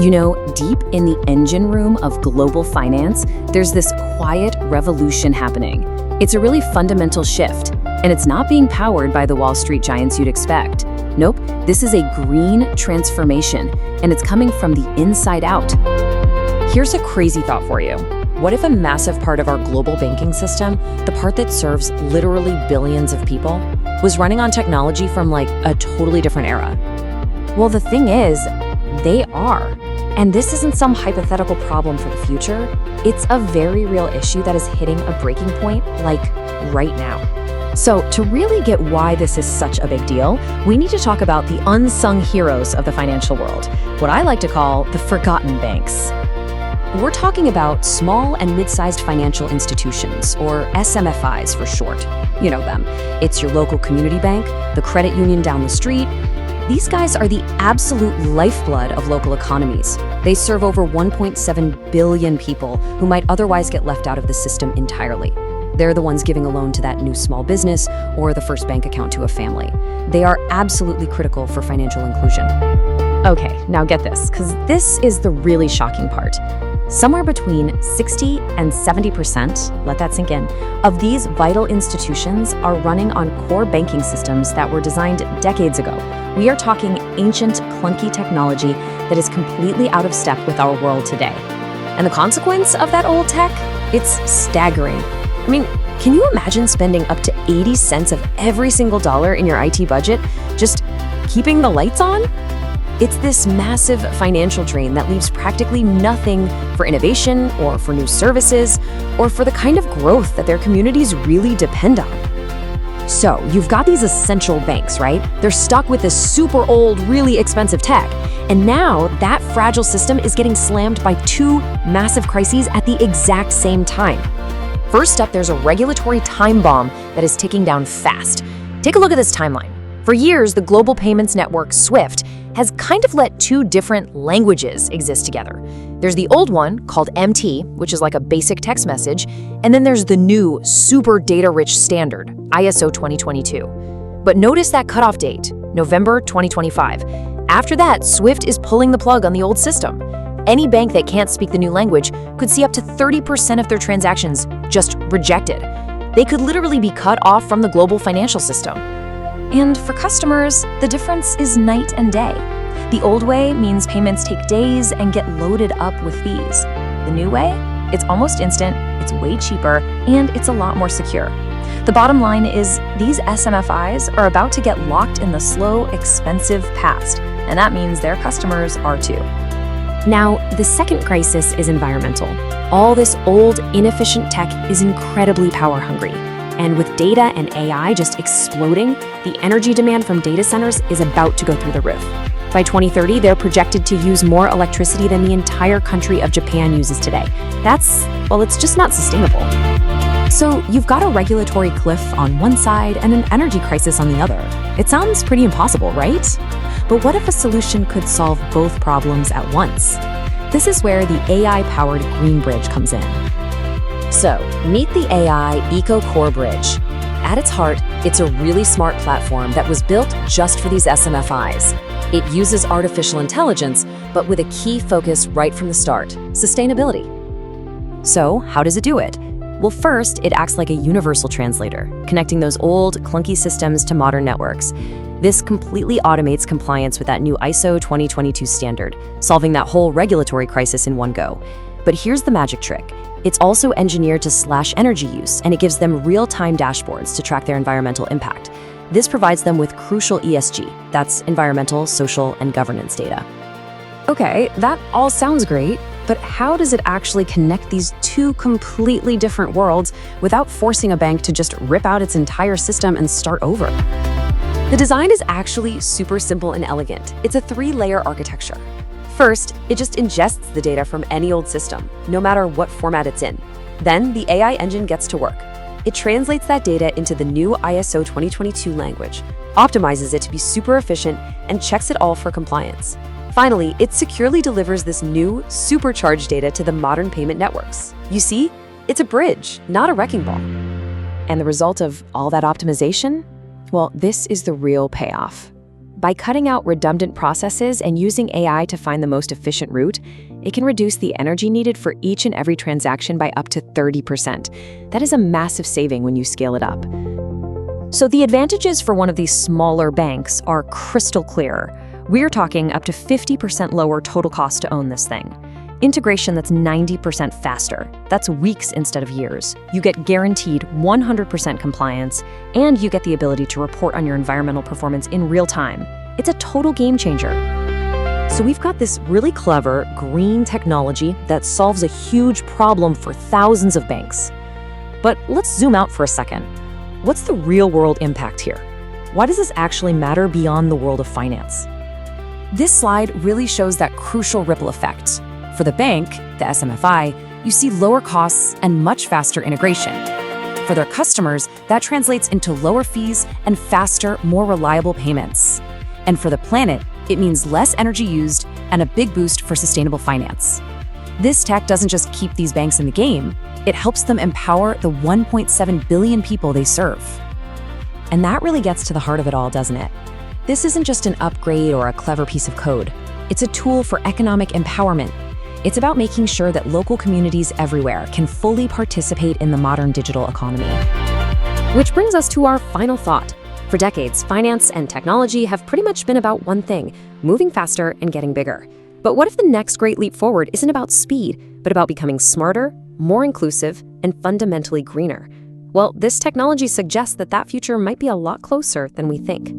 You know, deep in the engine room of global finance, there's this quiet revolution happening. It's a really fundamental shift, and it's not being powered by the Wall Street giants you'd expect. Nope, this is a green transformation, and it's coming from the inside out. Here's a crazy thought for you. What if a massive part of our global banking system, the part that serves literally billions of people, was running on technology from like a totally different era? Well, the thing is, they are. And this isn't some hypothetical problem for the future. It's a very real issue that is hitting a breaking point, like right now. So to really get why this is such a big deal, we need to talk about the unsung heroes of the financial world, what I like to call the forgotten banks. We're talking about small and mid-sized financial institutions, or SMFIs for short. You know them. It's your local community bank, the credit union down the street. These guys are the absolute lifeblood of local economies. They serve over 1.7 billion people who might otherwise get left out of the system entirely. They're the ones giving a loan to that new small business or the first bank account to a family. They are absolutely critical for financial inclusion. Okay, now get this, because this is the really shocking part. Somewhere between 60 and 70%, let that sink in, of these vital institutions are running on core banking systems that were designed decades ago. We are talking ancient, clunky technology that is completely out of step with our world today. And the consequence of that old tech? It's staggering. I mean, can you imagine spending up to 80 cents of every single dollar in your IT budget just keeping the lights on? It's this massive financial drain that leaves practically nothing for innovation or for new services or for the kind of growth that their communities really depend on. So you've got these essential banks, right? They're stuck with this super old, really expensive tech. And now that fragile system is getting slammed by two massive crises at the exact same time. First up, there's a regulatory time bomb that is ticking down fast. Take a look at this timeline. For years, the global payments network, SWIFT, has kind of let two different languages exist together. There's the old one, called MT, which is like a basic text message, and then there's the new, super data-rich standard, ISO 2022. But notice that cutoff date, November 2025. After that, SWIFT is pulling the plug on the old system. Any bank that can't speak the new language could see up to 30% of their transactions just rejected. They could literally be cut off from the global financial system. And for customers, the difference is night and day. The old way means payments take days and get loaded up with fees. The new way? It's almost instant, it's way cheaper, and it's a lot more secure. The bottom line is these SMFIs are about to get locked in the slow, expensive past, and that means their customers are too. Now, the second crisis is environmental. All this old, inefficient tech is incredibly power-hungry. And with data and AI just exploding, the energy demand from data centers is about to go through the roof. By 2030, they're projected to use more electricity than the entire country of Japan uses today. It's just not sustainable. So you've got a regulatory cliff on one side and an energy crisis on the other. It sounds pretty impossible, right? But what if a solution could solve both problems at once? This is where the AI-powered Green Bridge comes in. So, meet the AI-Eco CoreBridge. At its heart, it's a really smart platform that was built just for these SMFIs. It uses artificial intelligence, but with a key focus right from the start: sustainability. So, how does it do it? Well, first, it acts like a universal translator, connecting those old, clunky systems to modern networks. This completely automates compliance with that new ISO 2022 standard, solving that whole regulatory crisis in one go. But here's the magic trick. It's also engineered to slash energy use, and it gives them real-time dashboards to track their environmental impact. This provides them with crucial ESG, that's environmental, social, and governance data. Okay, that all sounds great, but how does it actually connect these two completely different worlds without forcing a bank to just rip out its entire system and start over? The design is actually super simple and elegant. It's a 3-layer architecture. First, it just ingests the data from any old system, no matter what format it's in. Then the AI engine gets to work. It translates that data into the new ISO 2022 language, optimizes it to be super efficient, and checks it all for compliance. Finally, it securely delivers this new, supercharged data to the modern payment networks. You see, it's a bridge, not a wrecking ball. And the result of all that optimization? Well, this is the real payoff. By cutting out redundant processes and using AI to find the most efficient route, it can reduce the energy needed for each and every transaction by up to 30%. That is a massive saving when you scale it up. So the advantages for one of these smaller banks are crystal clear. We're talking up to 50% lower total cost to own this thing. Integration that's 90% faster. That's weeks instead of years. You get guaranteed 100% compliance, and you get the ability to report on your environmental performance in real time. It's a total game changer. So we've got this really clever green technology that solves a huge problem for thousands of banks. But let's zoom out for a second. What's the real-world impact here? Why does this actually matter beyond the world of finance? This slide really shows that crucial ripple effect. For the bank, the SMFI, you see lower costs and much faster integration. For their customers, that translates into lower fees and faster, more reliable payments. And for the planet, it means less energy used and a big boost for sustainable finance. This tech doesn't just keep these banks in the game, it helps them empower the 1.7 billion people they serve. And that really gets to the heart of it all, doesn't it? This isn't just an upgrade or a clever piece of code. It's a tool for economic empowerment. It's about making sure that local communities everywhere can fully participate in the modern digital economy. Which brings us to our final thought. For decades, finance and technology have pretty much been about one thing: moving faster and getting bigger. But what if the next great leap forward isn't about speed, but about becoming smarter, more inclusive, and fundamentally greener? Well, this technology suggests that that future might be a lot closer than we think.